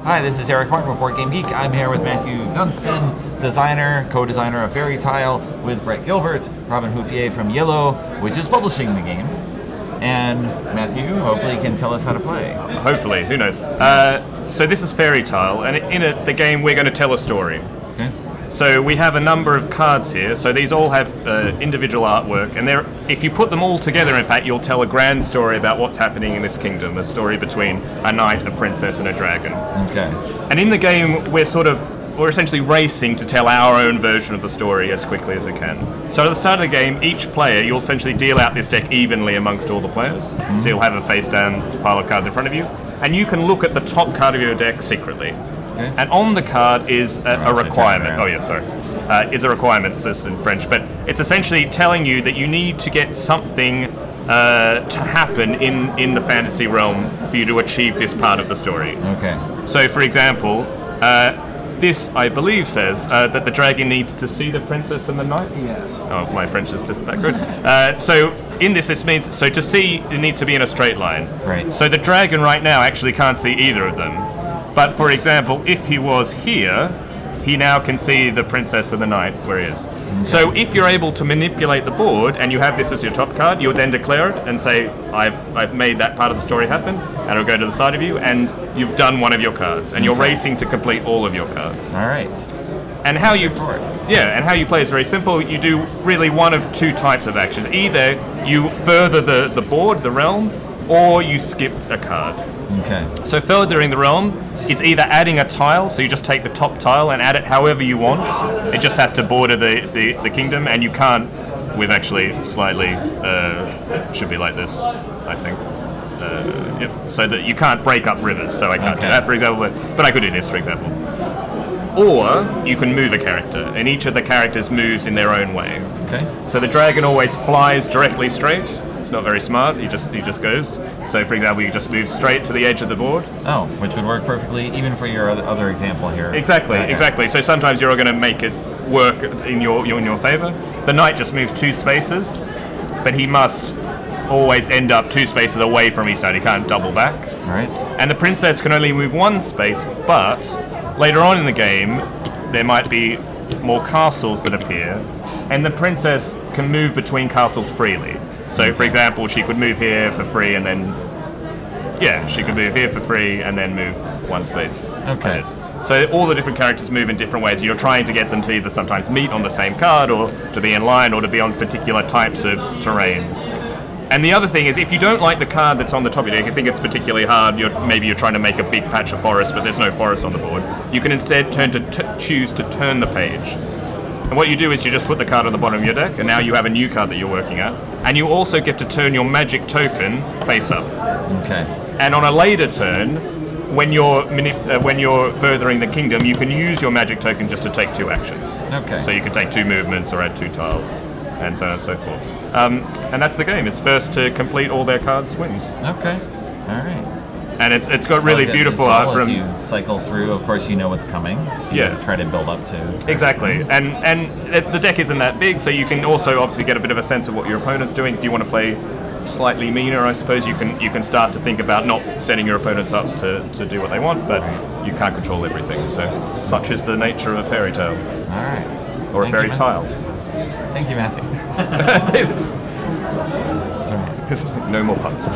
Hi, this is Eric Martin with Board Game Geek. I'm here with Matthew Dunstan, designer, co-designer of Fairy Tile, with Brett Gilbert, Robin Houpier from Yellow, which is publishing the game. And Matthew, hopefully, can tell us how to play. Hopefully, who knows? So this is Fairy Tile, and in the game we're going to tell a story. Okay. So we have a number of cards here. So these all have individual artwork, and if you put them all together, in fact, you'll tell a grand story about what's happening in this kingdom. A story between a knight, a princess, and a dragon. Okay. And in the game, we're essentially racing to tell our own version of the story as quickly as we can. So at the start of the game, each player, you'll essentially deal out this deck evenly amongst all the players. Mm-hmm. So you'll have a face-down pile of cards in front of you, and you can look at the top card of your deck secretly. Okay. And on the card is a requirement. Oh, yeah, sorry. Is a requirement, so this is in French, but it's essentially telling you that you need to get something to happen in the fantasy realm for you to achieve this part of the story. Okay. So, for example, this, I believe, says that the dragon needs to see the princess and the knight. Yes. Oh, my French is just that good. So, in this means, so to see, it needs to be in a straight line. Right. So the dragon right now actually can't see either of them. But, for example, if he was here, he now can see the princess and the knight where he is. Okay. So if you're able to manipulate the board and you have this as your top card, you'll then declare it and say, I've made that part of the story happen, and it'll go to the side of you, and you've done one of your cards, and you're racing to complete all of your cards. All right. And how you play is very simple. You do really one of two types of actions. Either you further the board, the realm, or you skip a card. Okay. So furthering the realm is either adding a tile, so you just take the top tile and add it however you want. It just has to border the kingdom, and you can't, with actually slightly, should be like this, I think. Yep. So that you can't break up rivers, so I can't do that, for example, but I could do this, for example. Or you can move a character, and each of the characters moves in their own way. Okay. So the dragon always flies directly straight. It's not very smart. He just goes. So, for example, you just move straight to the edge of the board. Oh, which would work perfectly, even for your other example here. Exactly. So sometimes you're going to make it work in your favor. The knight just moves 2 spaces, but he must always end up 2 spaces away from each side. He can't double back. All right. And the princess can only move 1 space, but later on in the game, there might be more castles that appear, and the princess can move between castles freely. So, for example, she could move here for free, and then, she could move here for free, and then move 1 space. Okay. So all the different characters move in different ways. You're trying to get them to either sometimes meet on the same card, or to be in line, or to be on particular types of terrain. And the other thing is, if you don't like the card that's on the top of your deck, you think it's particularly hard, maybe you're trying to make a big patch of forest, but there's no forest on the board, you can instead choose to turn the page. And what you do is you just put the card on the bottom of your deck, and now you have a new card that you're working at. And you also get to turn your magic token face up. Okay. And on a later turn, when you're furthering the kingdom, you can use your magic token just to take 2 actions. Okay. So you can take 2 movements or add 2 tiles, and so on and so forth. And that's the game. It's first to complete all their cards wins. Okay. All right. And it's got really beautiful art from. As you cycle through, of course, you know what's coming. You try to build up to. Exactly, and the deck isn't that big, so you can also obviously get a bit of a sense of what your opponent's doing. If you want to play slightly meaner, I suppose you can start to think about not setting your opponents up to do what they want, but you can't control everything. So such is the nature of a fairy tale. All right. Or a fairy tile. Thank you, Matthew. No more puns.